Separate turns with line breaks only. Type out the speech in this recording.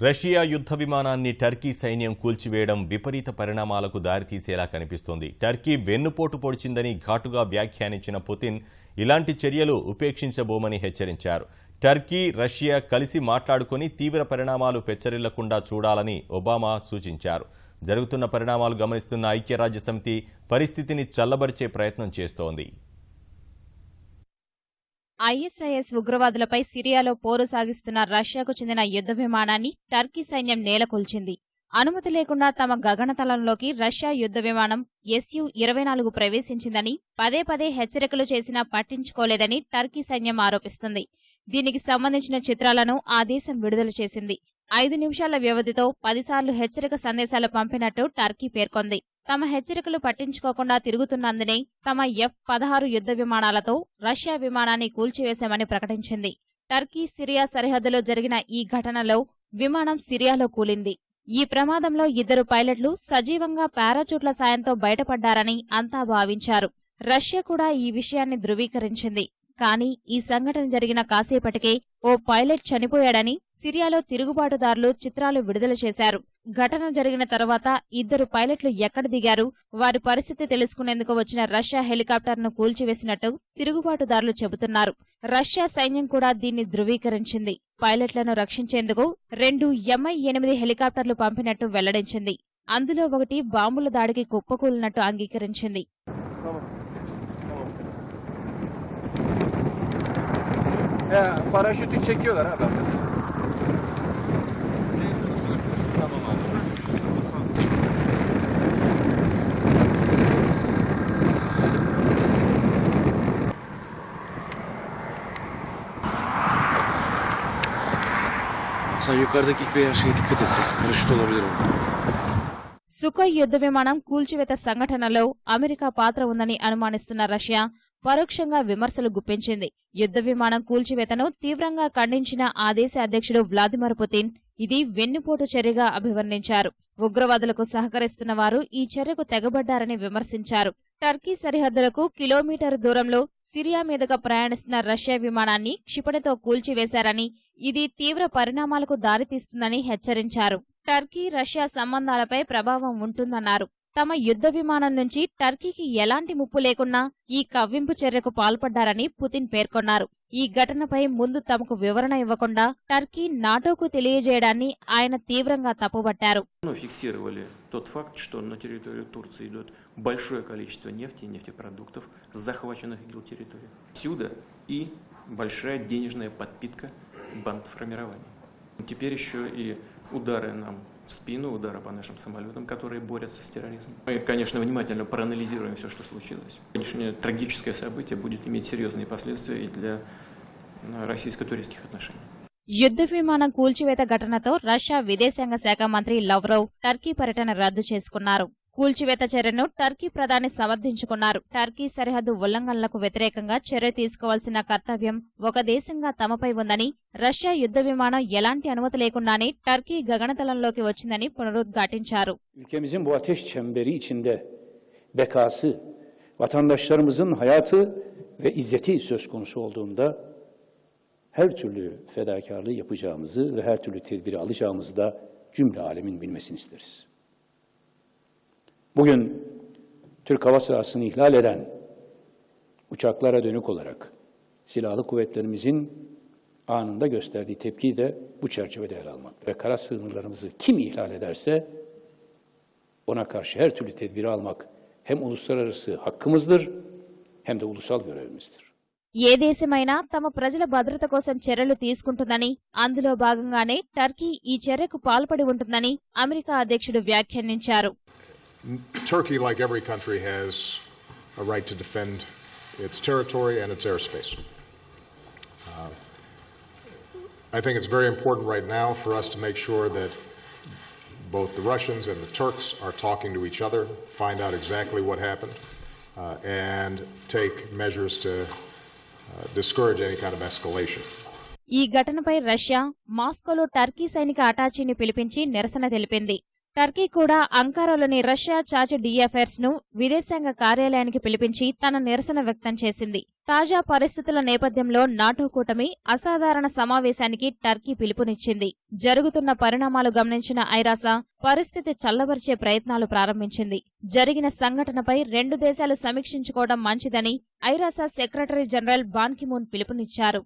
Russia యుద్ధ విమానాన్ని Turkey సైన్యం కూల్చివేయడం విపరీత పరిణామాలకు దారితీసేలా కనిపిస్తోంది. టర్కీ వెన్నుపోటు పొడిచిందని ఘాటుగా వ్యాఖ్యానించిన పుతిన్ ఇలాంటి చర్యలు ఉపేక్షించబోమని హెచ్చరించారు. టర్కీ, రష్యా కలిసి మాట్లాడుకుని తీవ్ర పరిణామాలు పెచ్చరిల్లకుండా చూడాలని ఒబామా సూచించారు. జరుగుతున్న పరిణామాలు గమనిస్తున్న ఐక్యరాజ్యసమితి పరిస్థితిని చల్లబరిచే ప్రయత్నం చేస్తోంది.
ఐఎస్ఐఎస్ ఉగ్రవాదులపై సిరియాలో పోరు సాగిస్తున్న రష్యాకు చెందిన యుద్ధ విమానాన్ని టర్కీ సైన్యం నేలకొల్చింది. అనుమతి లేకుండా తమ గగనతలంలోకి రష్యా యుద్ధ విమానం SU-24 ప్రవేశించిందని పదే పదే హెచ్చరికలు చేసినా పట్టించుకోలేదని టర్కీ సైన్యం ఆరోపిస్తుంది. దీనికి సంబంధించిన చిత్రాలను ఆ దేశం విడుదల చేసింది. 5 నిమిషాల వ్యవధితో 10 సార్లు హెచ్చరిక సందేశాలు పంపినట్టు టర్కీ పేర్కొంది. తమ హెచ్చరికలు పట్టించుకోకుండా తిరుగుతున్నందునే తమ F-16 యుద్ధ విమానాలతో రష్యా విమానాన్ని కూల్చివేశామని ప్రకటించింది. టర్కీ, సిరియా సరిహద్దులో జరిగిన ఈ ఘటనలో విమానం సిరియాలో కూలింది. ఈ ప్రమాదంలో 2 పైలట్లు సజీవంగా పారాచూట్ల సాయంతో బయటపడ్డారని అంతా భావించారు. రష్యా కూడా ఈ విషయాన్ని ధృవీకరించింది. కానీ ఈ సంఘటన జరిగిన కాసేపటికే ఓ పైలట్ చనిపోయాడని సిరియాలో తిరుగుబాటుదారులు చిత్రాలు విడుదల చేశారు. ఘటన జరిగిన తర్వాత 2 పైలట్లు ఎక్కడ దిగారు, వారి పరిస్థితి తెలుసుకునేందుకు వచ్చిన రష్యా హెలికాప్టర్ను కూల్చివేసినట్టు తిరుగుబాటుదారులు చెబుతున్నారు. రష్యా సైన్యం కూడా దీన్ని ధృవీకరించింది. పైలట్లను రక్షించేందుకు 2 Mi-8 హెలికాప్టర్లు పంపినట్టు వెల్లడించింది. అందులో ఒకటి బాంబుల దాడికి కుప్పకూలినట్టు అంగీకరించింది.
Paraşütü çekiyorlar abi. Tamam abi.
Sen yukarıdaki bir şeye dikkat et. Paraşüt olabilir orada.
Sukhoi యుద్ధ విమానం కూల్చివేత సంఘటనలో అమెరికా పాత్ర ఉందని అనుమానిస్తున్న రష్యా పరోక్షంగా విమర్శలు గుప్పించింది. యుద్ధ విమానం కూల్చివేతను తీవ్రంగా ఖండించిన ఆ దేశ అధ్యక్షుడు వ్లాదిమిర్ పుతిన్ ఇది వెన్నుపోటు చర్యగా అభివర్ణించారు. ఉగ్రవాదులకు సహకరిస్తున్న వారు ఈ చర్యకు తెగబడ్డారని విమర్శించారు. టర్కీ సరిహద్దులకు కిలోమీటరు దూరంలో సిరియా మీదుగా ప్రయాణిస్తున్న రష్యా విమానాన్ని క్షిపణితో కూల్చివేశారని, ఇది తీవ్ర పరిణామాలకు దారితీస్తుందని హెచ్చరించారు. టర్కీ, రష్యా సంబంధాలపై ప్రభావం ఉంటుందన్నారు. తమ యుద్ధ విమానం నుంచి టర్కీకి ఎలాంటి ముప్పు లేకున్నా ఈ కవ్వింపు చర్యకు పాల్పడ్డారని పుతిన్ పేర్కొన్నారు. ఈ ఘటనపై ముందు తమకు వివరణ ఇవ్వకుండా టర్కీ, నాటోకు తెలియజేయడాన్ని ఆయన తీవ్రంగా తప్పుబట్టారు.
Фиксировали тот факт, что на территорию Турции идет большое количество нефти и нефтепродуктов с захваченных ИГИЛ территорий. Отсюда и большая денежная подпитка бандформирования. Теперь еще и удары нам в спину, удары по нашим самолетам, которые борются с терроризмом. Мы, конечно, внимательно проанализируем все, что случилось. Конечно, трагическое событие будет иметь серьезные последствия и для российско-турецких отношений.
యుద్ధ విమానం కూల్చివేత ఘటనతో రష్యా విదేశాంగ శాఖ మంత్రి లవ్రోవ్ టర్కీ పర్యటన రద్దు చేసుకున్నారు. కూల్చివేత చర్యను టర్కీ ప్రధాని సమర్థించుకున్నారు. టర్కీ సరిహద్దు ఉల్లంఘనలకు వ్యతిరేకంగా చర్య తీసుకోవాల్సిన కర్తవ్యం ఒక దేశంగా తమపై ఉందని, రష్యా యుద్ధ విమానం ఎలాంటి అనుమతి లేకుండానే టర్కీ గగనతలంలోకి వచ్చిందని పునరుద్ఘాటించారు.
Ülkemizin bu ateş çemberi içinde bekası, vatandaşlarımızın hayatı ve izzeti söz konusu olduğunda her türlü fedakarlığı yapacağımızı ve her türlü tedbiri alacağımızı da cümle alemin bilmesini isteriz. Bugün Türk hava sahasını ihlal eden uçaklara dönük olarak silahlı kuvvetlerimizin anında gösterdiği tepkiyi de bu çerçevede ele almak ve kara sınırlarımızı kim ihlal ederse ona karşı her türlü tedbiri almak hem uluslararası hakkımızdır hem de ulusal görevimizdir.
ఏ దేశమైనా తమ ప్రజల భద్రత కోసం చర్యలు తీసుకుంటుందని, అందులో భాగంగానే Turkey ఈ చర్యకు పాల్పడి ఉంటుందని అమెరికా అధ్యక్షుడు వ్యాఖ్యానించారు.
Turkey, like every country, has a right to defend its territory and its airspace. I think it's very important right now for us to make sure that both the Russians and the Turks are talking to each other, find out exactly what happened, and take measures to discourage any kind of escalation.
ఈ ఘటనపై Russia మాస్కోలో Turkey సైనిక అటాచీని పిలిపించి నిరసన తెలిపింది. Turkey కూడా అంకారాలోని Russia charge d'affaires ను విదేశాంగ కార్యాలయానికి పిలిపించి తన నిరసన వ్యక్తం చేసింది. తాజా పరిస్థితుల నేపథ్యంలో నాటో కూటమి అసాధారణ సమావేశానికి టర్కీ పిలుపునిచ్చింది. జరుగుతున్న పరిణామాలు గమనించిన ఐరాస పరిస్థితి చల్లబరిచే ప్రయత్నాలు ప్రారంభించింది. జరిగిన సంఘటనపై రెండు దేశాలు సమీక్షించుకోవడం మంచిదని ఐరాస సెక్రటరీ జనరల్ బాన్ కి మూన్ పిలుపునిచ్చారు.